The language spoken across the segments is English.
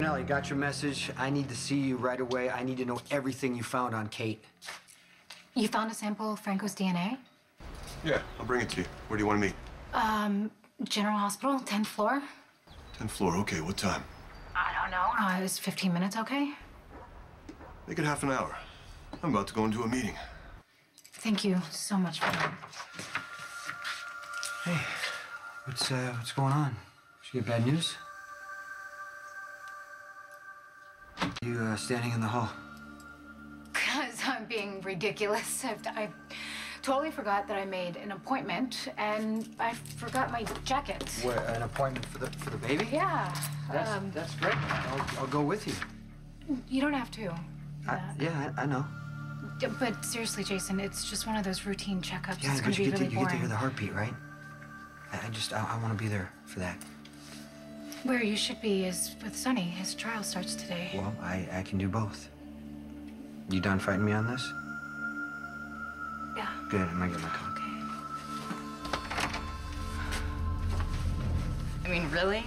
Nellie, got your message. I need to see you right away. I need to know everything you found on Kate. You found a sample of Franco's DNA? Yeah, I'll bring it to you. Where do you want to meet? General Hospital, 10th floor. 10th floor, okay. What time? I don't know. Is 15 minutes okay? Make it half an hour. I'm about to go into a meeting. Thank you so much for that. Hey, what's going on? Did you get bad news? You standing in the hall? Because I'm being ridiculous. I totally forgot that I made an appointment, and I forgot my jacket. What, an appointment for the baby? Yeah. That's great. I'll go with you. You don't have to. Yeah, I know. But seriously, Jason, it's just one of those routine checkups. Yeah, it's going to be really boring. You get to hear the heartbeat, right? I want to be there for that. Where you should be is with Sonny. His trial starts today. Well, I can do both. You done fighting me on this? Yeah. Good. I might get my coat. Okay. I mean, really?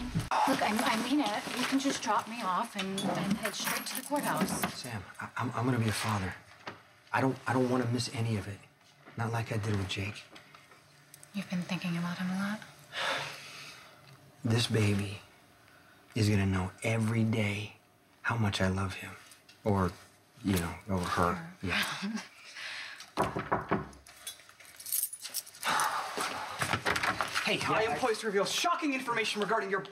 Look, I mean it. You can just drop me off and head straight to the courthouse. Sam, I'm gonna be a father. I don't want to miss any of it. Not like I did with Jake. You've been thinking about him a lot? This baby is gonna know every day how much I love him. Or, you know, or her. Yeah. Hey, I am poised to reveal shocking information regarding your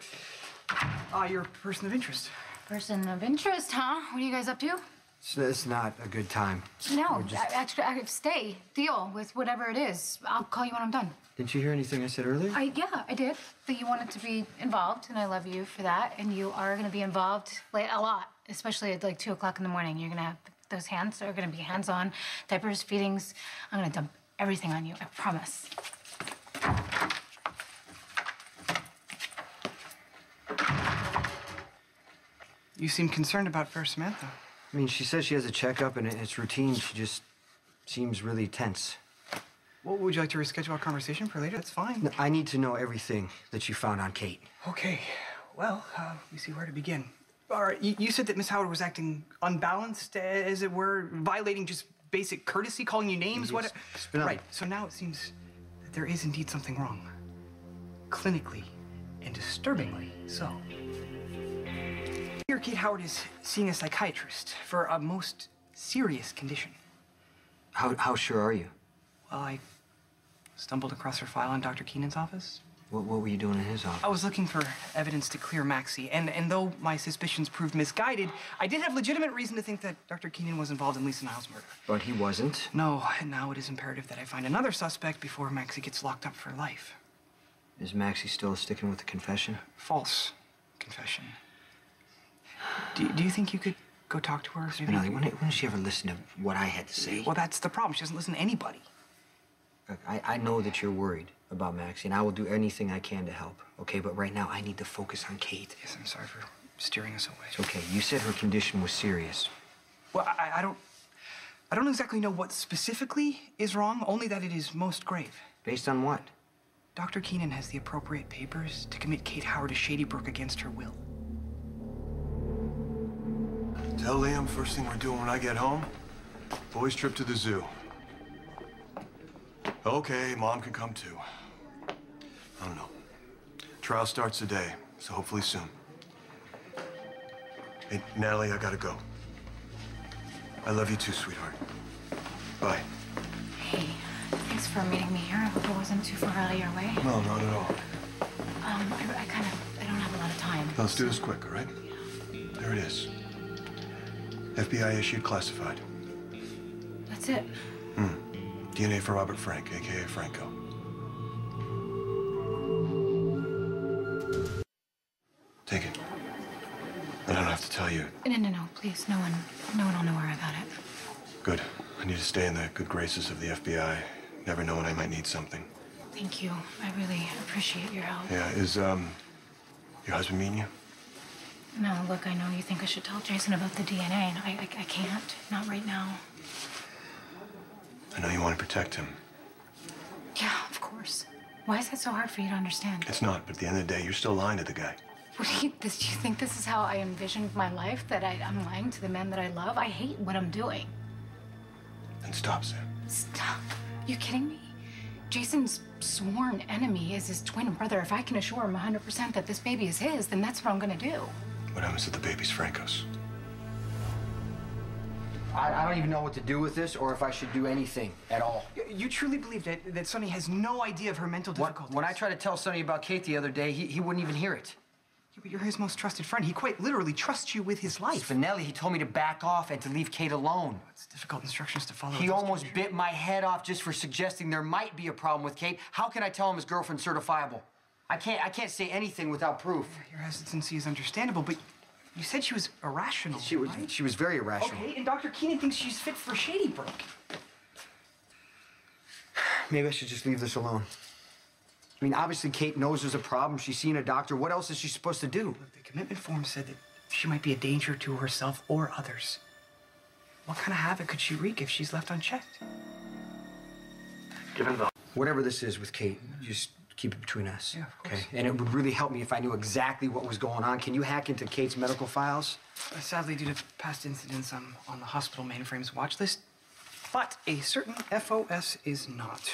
person of interest. Person of interest, huh? What are you guys up to? It's not a good time. No, actually, I stay. Deal with whatever it is. I'll call you when I'm done. Didn't you hear anything I said earlier? Yeah, I did. That you wanted to be involved, and I love you for that. And you are going to be involved a lot, especially at like 2 o'clock in the morning. You're going to have those hands are going to be hands-on, diapers, feedings. I'm going to dump everything on you. I promise. You seem concerned about First Samantha. I mean, she says she has a checkup and it's routine. She just seems really tense. Well, would you like to reschedule our conversation for later? That's fine. No, I need to know everything that you found on Kate. Okay. Well, let me see where to begin. All right, you said that Miss Howard was acting unbalanced, as it were, violating just basic courtesy, calling you names. What? Right. So now it seems that there is indeed something wrong, clinically and disturbingly so. Here, Kate Howard is seeing a psychiatrist for a most serious condition. How sure are you? Well, I stumbled across her file in Dr. Keenan's office. What were you doing in his office? I was looking for evidence to clear Maxie, and though my suspicions proved misguided, I did have legitimate reason to think that Dr. Keenan was involved in Lisa Niles' murder. But he wasn't? No, and now it is imperative that I find another suspect before Maxie gets locked up for life. Is Maxie still sticking with the confession? False confession. Do you think you could go talk to her? Spinelli, when did she ever listen to what I had to say? Well, that's the problem. She doesn't listen to anybody. Look, I know that you're worried about Maxie, and I will do anything I can to help, okay? But right now, I need to focus on Kate. Yes, I'm sorry for steering us away. It's okay. You said her condition was serious. Well, I don't exactly know what specifically is wrong, only that it is most grave. Based on what? Dr. Keenan has the appropriate papers to commit Kate Howard to Shady Brook against her will. Tell Liam first thing we're doing when I get home. Boys' trip to the zoo. Okay, Mom can come too. I don't know. Trial starts today, so hopefully soon. Hey, Natalie, I gotta go. I love you too, sweetheart. Bye. Hey, thanks for meeting me here. I hope it wasn't too far out of your way. No, not at all. I don't have a lot of time. Now, let's do this quick, all right? There it is. FBI issued classified. That's it. DNA for Robert Frank, a.k.a. Franco. Take it. I don't have to tell you. No, please. No one will know where I got it. Good. I need to stay in the good graces of the FBI. Never know when I might need something. Thank you. I really appreciate your help. Yeah, is, your husband meeting you? No, look, I know you think I should tell Jason about the DNA, and I can't. Not right now. I know you want to protect him. Yeah, of course. Why is that so hard for you to understand? It's not, but at the end of the day, you're still lying to the guy. Do you think this is how I envisioned my life? That I'm lying to the man that I love? I hate what I'm doing. Then stop, Sam. Stop. You kidding me? Jason's sworn enemy is his twin brother. If I can assure him 100% that this baby is his, then that's what I'm gonna do. What happens if the baby's Franco's? I don't even know what to do with this or if I should do anything at all. You truly believe that Sonny has no idea of her mental difficulties? When I tried to tell Sonny about Kate the other day, he wouldn't even hear it. Yeah, but you're his most trusted friend. He quite literally trusts you with his life. Spinelli, he told me to back off and to leave Kate alone. It's difficult instructions to follow. He almost bit my head off just for suggesting there might be a problem with Kate. How can I tell him his girlfriend's certifiable? I can't say anything without proof. Your hesitancy is understandable, but you said she was irrational. Right? She was very irrational. Okay, and Dr. Keenan thinks she's fit for Shady Brook. Maybe I should just leave this alone. I mean, obviously Kate knows there's a problem. She's seen a doctor. What else is she supposed to do? Look, the commitment form said that she might be a danger to herself or others. What kind of havoc could she wreak if she's left unchecked? Given the... Whatever this is with Kate, just keep it between us. Yeah, of course. Okay? And it would really help me if I knew exactly what was going on. Can you hack into Kate's medical files? Sadly, due to past incidents, I'm on the hospital mainframe's watch list. But a certain FOS is not.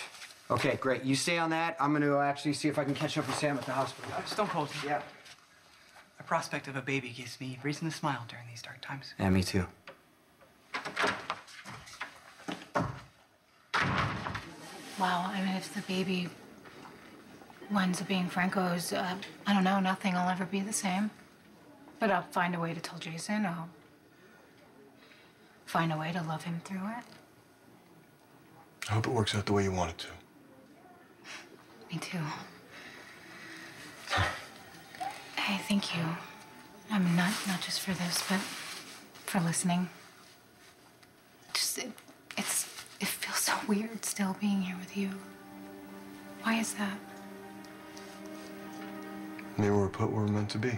Okay, great. You stay on that. I'm going to actually see if I can catch up with Sam at the hospital. Stone Cold. Yeah. The prospect of a baby gives me reason to smile during these dark times. Yeah, me too. Wow, I mean, if the baby winds up being Franco's, I don't know, nothing will ever be the same. But I'll find a way to tell Jason. I'll find a way to love him through it. I hope it works out the way you want it to. Me too. Hey, thank you. I mean, not just for this, but for listening. Just, it feels so weird still being here with you. Why is that? Maybe we're put where we're meant to be.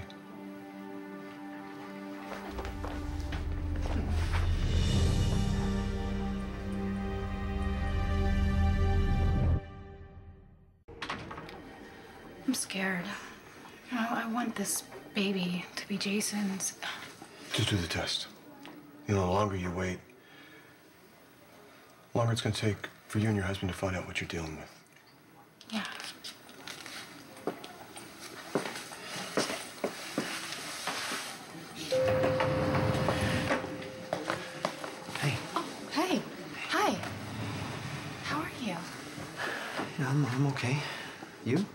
I'm scared. You know, I want this baby to be Jason's. Just do the test. You know, the longer you wait, the longer it's gonna take for you and your husband to find out what you're dealing with. Yeah. Hey. Oh, hey. Hi. How are you? Yeah, I'm okay. You?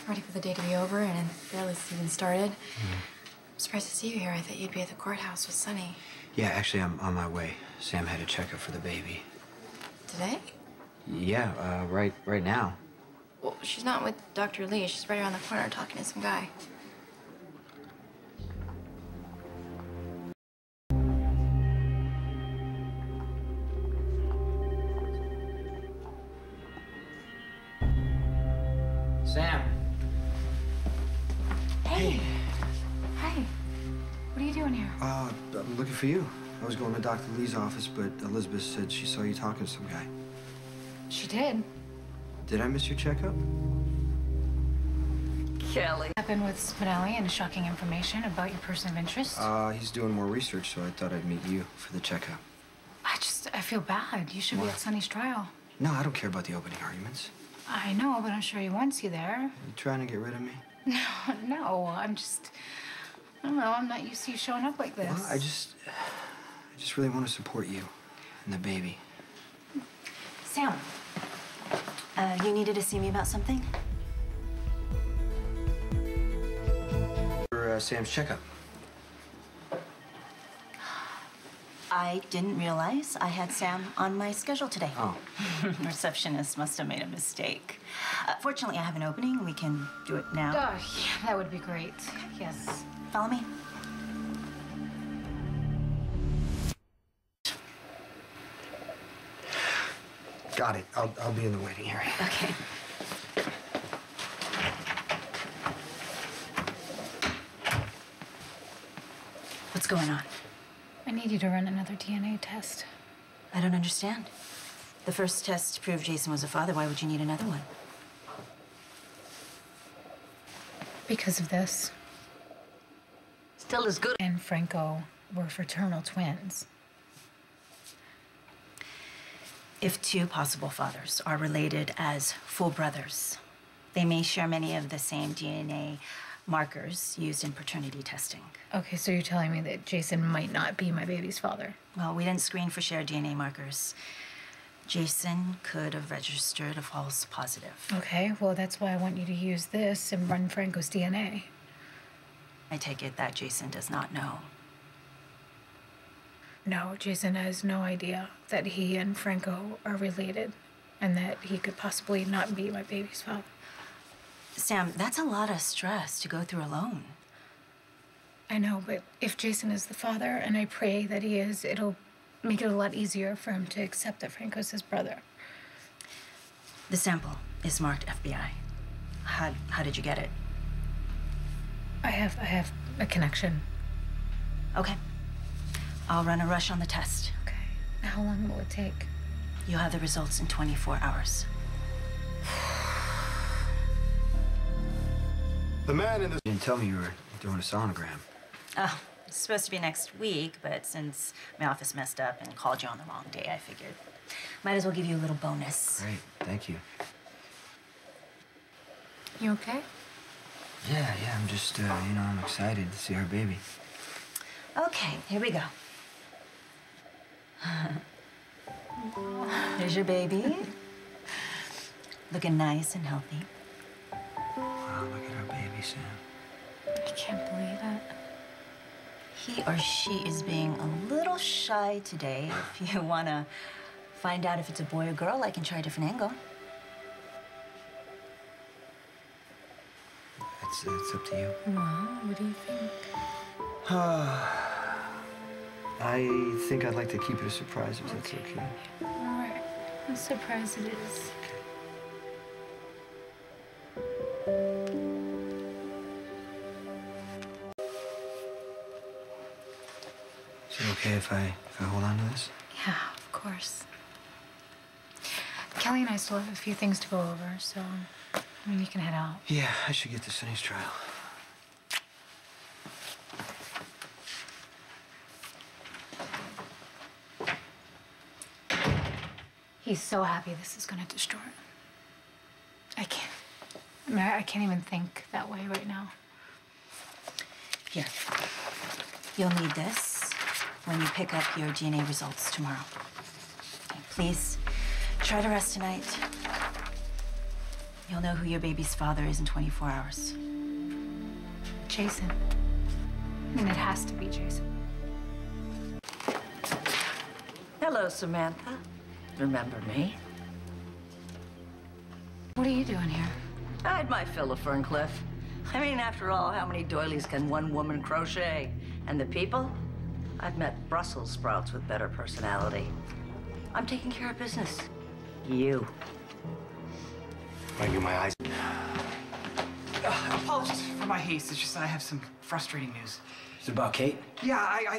Ready for the day to be over, and it barely even started. I'm surprised to see you here. I thought you'd be at the courthouse with Sonny. Yeah, actually, I'm on my way. Sam had a checkup for the baby. Today? Yeah, right now. Well, she's not with Dr. Lee. She's right around the corner talking to some guy. Sam. Hey. Hi. What are you doing here? I'm looking for you. I was going to Dr. Lee's office, but Elizabeth said she saw you talking to some guy. She did. Did I miss your checkup? Kelly. Happened with Spinelli and shocking information about your person of interest. He's doing more research, so I thought I'd meet you for the checkup. I feel bad. You should be at Sonny's trial. No, I don't care about the opening arguments. I know, but I'm sure he wants you there. You trying to get rid of me? No, I don't know, I'm not used to you showing up like this. Well, I just really want to support you and the baby. Sam. You needed to see me about something? For Sam's checkup. I didn't realize I had Sam on my schedule today. Oh. Receptionist must have made a mistake. Fortunately, I have an opening. We can do it now. Oh, yeah, that would be great. Yes. Follow me. Got it. I'll be in the waiting area. Okay. What's going on? I need you to run another DNA test. I don't understand. The first test proved Jason was a father. Why would you need another one? Because of this. still as good. And Franco were fraternal twins. If two possible fathers are related as full brothers, they may share many of the same DNA markers used in paternity testing. Okay, so you're telling me that Jason might not be my baby's father? Well, we didn't screen for shared DNA markers. Jason could have registered a false positive. Okay, well, that's why I want you to use this and run Franco's DNA. I take it that Jason does not know. No, Jason has no idea that he and Franco are related and that he could possibly not be my baby's father. Sam, that's a lot of stress to go through alone. I know, but if Jason is the father, and I pray that he is, it'll make it a lot easier for him to accept that Franco's his brother. The sample is marked FBI. How did you get it? I have a connection. Okay. I'll run a rush on the test. Okay. How long will it take? You'll have the results in 24 hours. The man in the... You didn't tell me you were doing a sonogram. Oh, it's supposed to be next week, but since my office messed up and called you on the wrong day, I figured might as well give you a little bonus. Great, thank you. You okay? Yeah, I'm just, I'm excited to see our baby. Okay, here we go. Here's your baby. Looking nice and healthy. Wow, look at our baby, Sam. I can't believe it. He or she is being a little shy today. If you want to find out if it's a boy or girl, I can try a different angle. It's up to you. Well, what do you think? I think I'd like to keep it a surprise if that's okay. All right. I'm surprised it is. Is it okay if I hold on to this? Yeah, of course. Kelly and I still have a few things to go over, so you can head out. Yeah, I should get to Sunny's trial. He's so happy this is gonna destroy him. I can't even think that way right now. Here. You'll need this when you pick up your DNA results tomorrow. Okay, please, try to rest tonight. You'll know who your baby's father is in 24 hours. Jason. I mean, it has to be Jason. Hello, Samantha. Remember me? What are you doing here? I had my fill of Ferncliff. I mean, after all, how many doilies can one woman crochet? And the people? I've met Brussels sprouts with better personality. I'm taking care of business. You. I get my eyes. Apologies for my haste. It's just that I have some frustrating news. Is it about Kate? Yeah,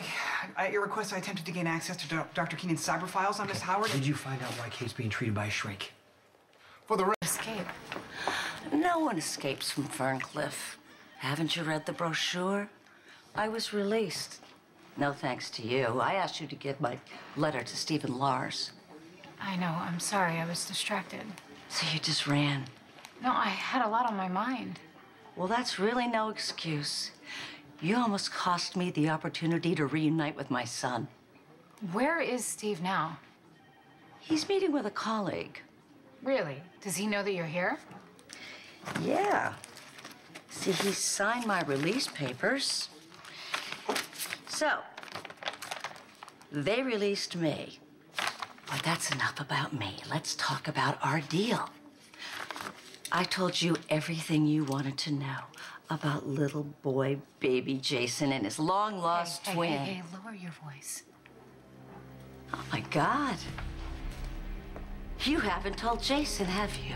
at your request, I attempted to gain access to Dr. Keenan's cyber files on Miss Howard. Did you find out why Kate's being treated by a shrink? For the Escape. No one escapes from Ferncliff. Haven't you read the brochure? I was released. No thanks to you. I asked you to give my letter to Stephen Lars. I know. I'm sorry. I was distracted. So you just ran. No, I had a lot on my mind. Well, that's really no excuse. You almost cost me the opportunity to reunite with my son. Where is Steve now? He's meeting with a colleague. Really? Does he know that you're here? Yeah. See, he signed my release papers. So, they released me. But that's enough about me. Let's talk about our deal. I told you everything you wanted to know about little boy, baby Jason, and his long-lost twin. Hey, lower your voice. Oh, my God. You haven't told Jason, have you?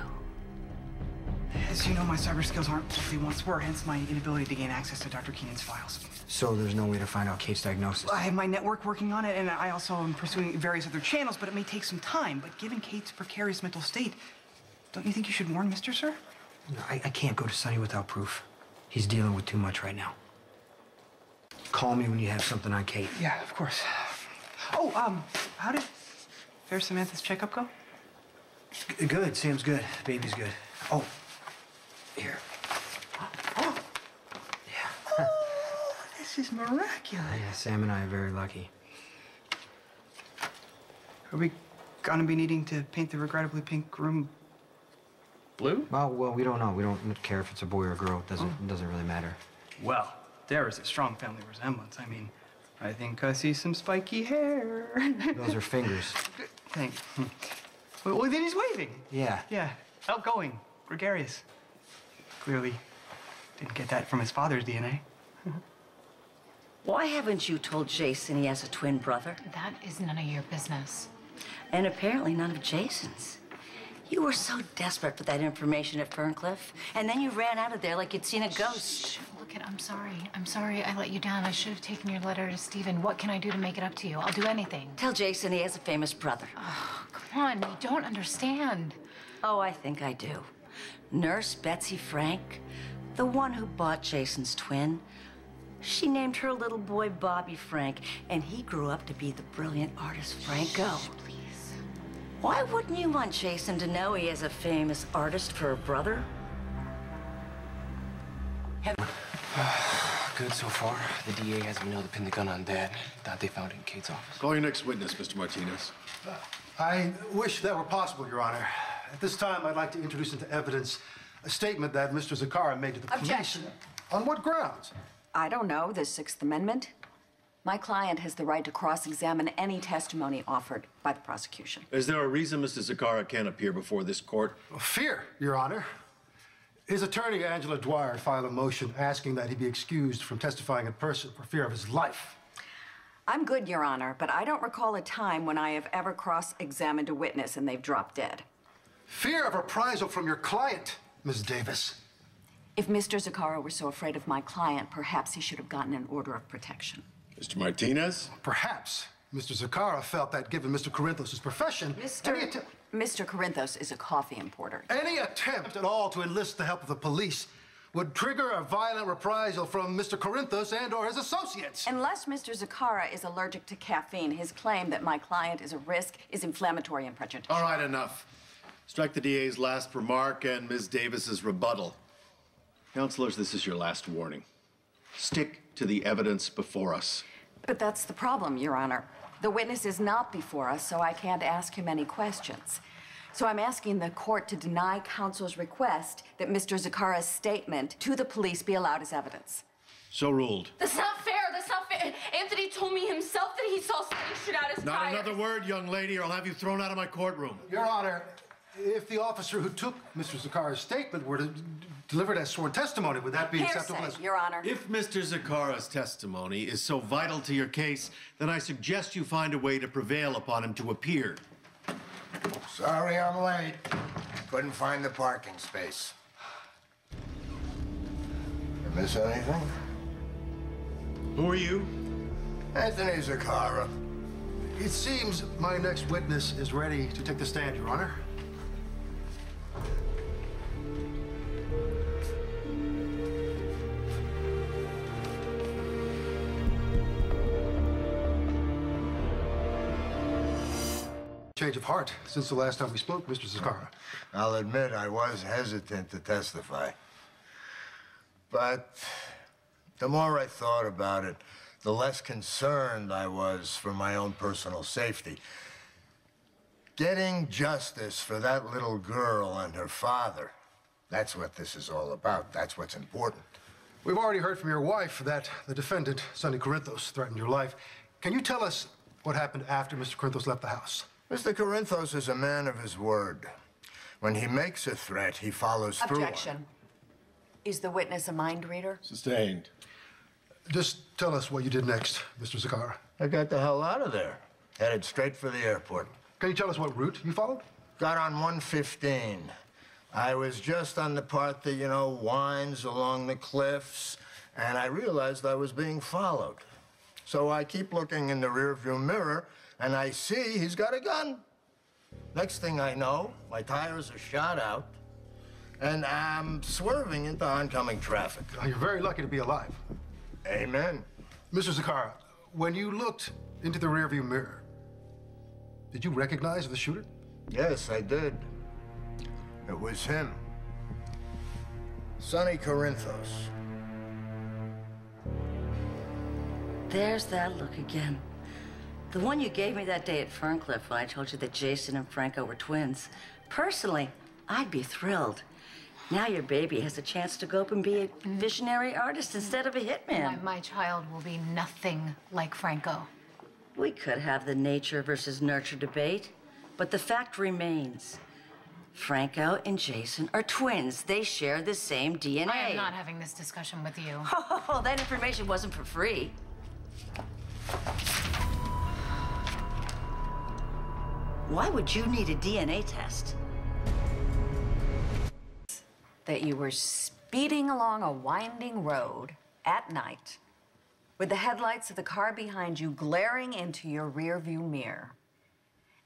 As you know, my cyber skills aren't what they once were, hence my inability to gain access to Dr. Keenan's files. So there's no way to find out Kate's diagnosis? I have my network working on it, and I also am pursuing various other channels, but it may take some time. But given Kate's precarious mental state, don't you think you should warn Mr. Sir? No, I can't go to Sunny without proof. He's dealing with too much right now. call me when you have something on Kate. Yeah, of course. Oh, how did Fair Samantha's checkup go? Good. Sam's good. Baby's good. Oh, here. Oh, this is miraculous. Yeah, Sam and I are very lucky. Are we gonna be needing to paint the regrettably pink room blue? Well, we don't know. We don't care if it's a boy or a girl. It doesn't really matter. Well, there is a strong family resemblance. I mean, I think I see some spiky hair. Those are fingers. Thank you. Well, then he's waving. Yeah. Yeah, outgoing, gregarious. Clearly didn't get that from his father's DNA. Why haven't you told Jason he has a twin brother? That is none of your business. And apparently none of Jason's. You were so desperate for that information at Ferncliff, and then you ran out of there like you'd seen a ghost. Look, I'm sorry. I'm sorry I let you down. I should have taken your letter to Stephen. What can I do to make it up to you? I'll do anything. Tell Jason he has a famous brother. Oh, come on. You don't understand. Oh, I think I do. Nurse Betsy Frank, the one who bought Jason's twin, she named her little boy Bobby Frank, and he grew up to be the brilliant artist Franco. Shh, please. Why wouldn't you want Jason to know he has a famous artist for a brother? Good so far. The DA has been able to pin the gun on Dad. That they found it in Kate's office. Call your next witness, Mr. Martinez. I wish that were possible, Your Honor. At this time, I'd like to introduce into evidence a statement that Mr. Zakara made to the police. Objection. On what grounds? I don't know, the Sixth Amendment. My client has the right to cross-examine any testimony offered by the prosecution. Is there a reason Mr. Zakara can't appear before this court? Fear, Your Honor. His attorney, Angela Dwyer, filed a motion asking that he be excused from testifying in person for fear of his life. I'm good, Your Honor, but I don't recall a time when I have ever cross-examined a witness and they've dropped dead. Fear of reprisal from your client, Ms. Davis. If Mr. Zakara were so afraid of my client, perhaps he should have gotten an order of protection. Mr. Martinez? Perhaps Mr. Zakara felt that given Mr. Corinthos' profession, Mr. Corinthos is a coffee importer. Any attempt at all to enlist the help of the police would trigger a violent reprisal from Mr. Corinthos and/or his associates. Unless Mr. Zakara is allergic to caffeine, his claim that my client is a risk is inflammatory and prejudicial. All right, enough. Strike the DA's last remark and Ms. Davis's rebuttal. Counselors, this is your last warning. Stick to the evidence before us. But that's the problem, Your Honor. The witness is not before us, so I can't ask him any questions. So I'm asking the court to deny counsel's request that Mr. Zakara's statement to the police be allowed as evidence. So ruled. That's not fair. That's not fair. Anthony told me himself that he saw something shoot out his Not tires. another word, young lady, or I'll have you thrown out of my courtroom. Your Honor, if the officer who took Mr. Zakara's statement were to deliver it as sworn testimony, would that be acceptable? Hearsay, Your Honor. If Mr. Zakara's testimony is so vital to your case, then I suggest you find a way to prevail upon him to appear. Sorry I'm late. Couldn't find the parking space. I miss anything? Who are you? Anthony Zakara. It seems my next witness is ready to take the stand, Your Honor. Change of heart since the last time we spoke, Mr. Zakara. I'll admit I was hesitant to testify. But the more I thought about it, the less concerned I was for my own personal safety. Getting justice for that little girl and her father, that's what this is all about. That's what's important. We've already heard from your wife that the defendant, Sonny Corinthos, threatened your life. Can you tell us what happened after Mr. Corinthos left the house? Mr. Corinthos is a man of his word. When he makes a threat, he follows through on it. Objection. Is the witness a mind reader? Sustained. Just tell us what you did next, Mr. Zakara. I got the hell out of there. Headed straight for the airport. Can you tell us what route you followed? Got on 115. I was just on the part that, you know, winds along the cliffs, and I realized I was being followed. So I keep looking in the rearview mirror, and I see he's got a gun. Next thing I know, my tires are shot out, and I'm swerving into oncoming traffic. You're very lucky to be alive. Amen. Mr. Zakara, when you looked into the rearview mirror, did you recognize the shooter? Yes, I did. It was him. Sonny Corinthos. There's that look again. The one you gave me that day at Ferncliff when I told you that Jason and Franco were twins. Personally, I'd be thrilled. Now your baby has a chance to go up and be a visionary artist instead of a hitman. My child will be nothing like Franco. We could have the nature versus nurture debate, but the fact remains. Franco and Jason are twins. They share the same DNA. I am not having this discussion with you. Oh, that information wasn't for free. Why would you need a DNA test? That you were speeding along a winding road at night with the headlights of the car behind you glaring into your rearview mirror.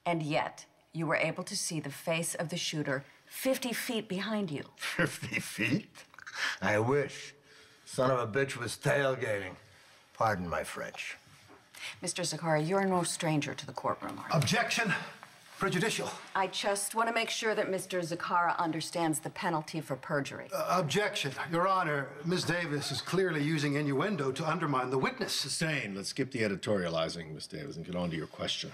And yet, you were able to see the face of the shooter 50 feet behind you. 50 feet? I wish. Son of a bitch was tailgating. Pardon my French. Mr. Zakara, you're no stranger to the courtroom, are you? Objection. Prejudicial. I just want to make sure that Mr. Zakara understands the penalty for perjury. Objection. Your Honor, Ms. Davis is clearly using innuendo to undermine the witness. Sustained. Let's skip the editorializing, Miss Davis, and get on to your question.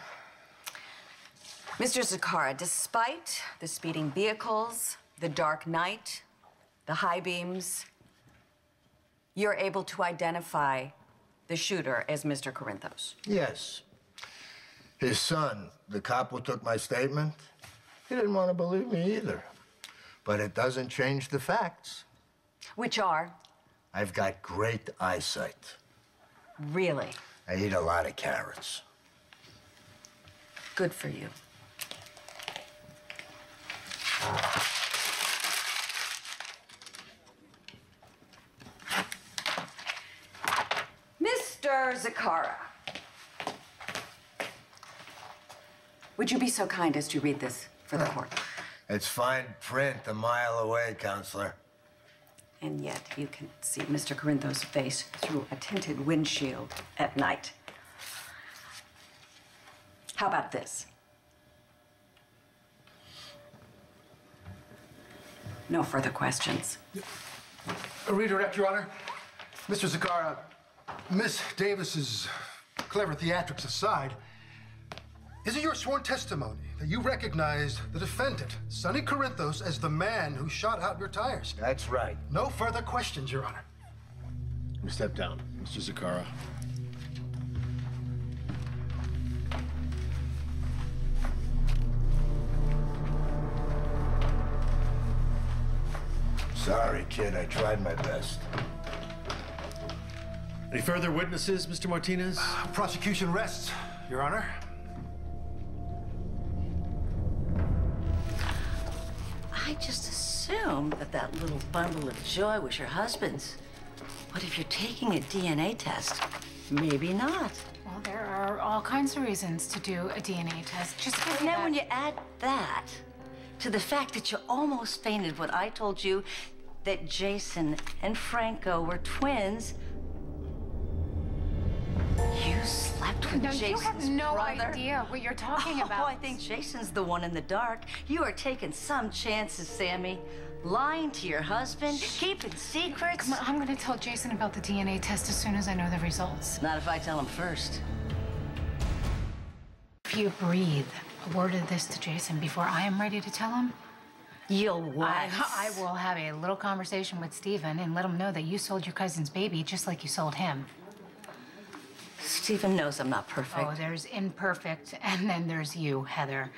Mr. Zakara, despite the speeding vehicles, the dark night, the high beams, you're able to identify the shooter as Mr. Corinthos. Yes. His son, the cop who took my statement, he didn't want to believe me either. But it doesn't change the facts. Which are? I've got great eyesight. Really? I eat a lot of carrots. Good for you. Mr. Zakara, would you be so kind as to read this for the court? It's fine print a mile away, Counselor. And yet you can see Mr. Corinthos' face through a tinted windshield at night. How about this? No further questions. Redirect, Your Honor. Mr. Zakara, Miss Davis's clever theatrics aside, is it your sworn testimony that you recognized the defendant, Sonny Corinthos, as the man who shot out your tires? That's right. No further questions, Your Honor. You step down, Mr. Zakara. Sorry, kid. I tried my best. Any further witnesses, Mr. Martinez? Prosecution rests, Your Honor. I just assumed that that little bundle of joy was your husband's. But if you're taking a DNA test, maybe not. Well, there are all kinds of reasons to do a DNA test. Just give me Now, that. when you add that to the fact that you almost fainted when I told you that Jason and Franco were twins, you slept with No, Jason's you have no brother. idea what you're talking Oh, about. I think Jason's the one in the dark. You are taking some chances, Sammy. Lying to your husband, keeping secrets. Come on, I'm gonna tell Jason about the DNA test as soon as I know the results. Not if I tell him first. If you breathe a word of this to Jason before I am ready to tell him, you'll what? I will have a little conversation with Stephen and let him know that you sold your cousin's baby just like you sold him. Stephen knows I'm not perfect. Oh, there's imperfect, and then there's you, Heather.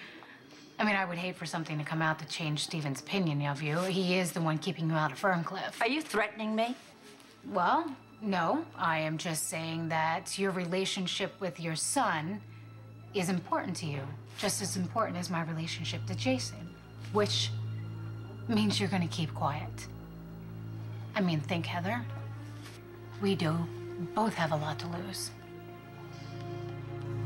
I mean, I would hate for something to come out to change Stephen's opinion of you. He is the one keeping you out of Ferncliff. Are you threatening me? Well, no. I am just saying that your relationship with your son is important to you, just as important as my relationship to Jason, which means you're gonna keep quiet. I mean, think, Heather. We both have a lot to lose.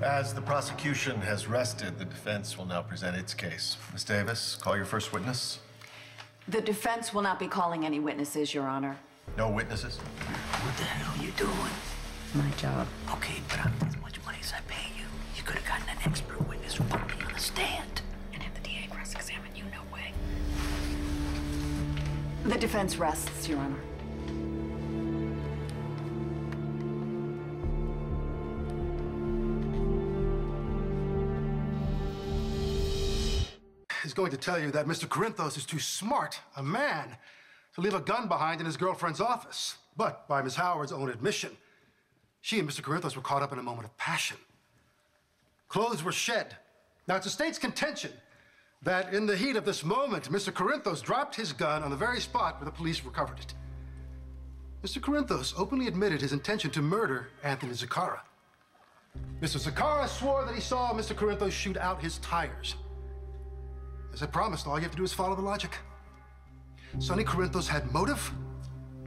As the prosecution has rested, the defense will now present its case. Miss Davis, call your first witness. The defense will not be calling any witnesses, Your Honor. No witnesses? What the hell are you doing? my job. Okay, but as much money as I pay you, you could have gotten an expert witness who put me on the stand. And have the DA cross-examine you, no way. The defense rests, Your Honor. Is going to tell you that Mr. Corinthos is too smart a man to leave a gun behind in his girlfriend's office. But by Miss Howard's own admission, she and Mr. Corinthos were caught up in a moment of passion. Clothes were shed. Now, it's the state's contention that in the heat of this moment, Mr. Corinthos dropped his gun on the very spot where the police recovered it. Mr. Corinthos openly admitted his intention to murder Anthony Zaccara. Mr. Zaccara swore that he saw Mr. Corinthos shoot out his tires. As I promised, all you have to do is follow the logic. Sonny Corinthos had motive,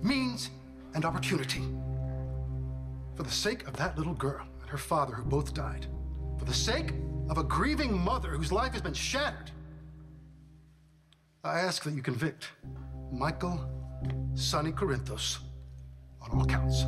means, and opportunity. For the sake of that little girl and her father who both died, for the sake of a grieving mother whose life has been shattered, I ask that you convict Michael Sonny Corinthos on all counts.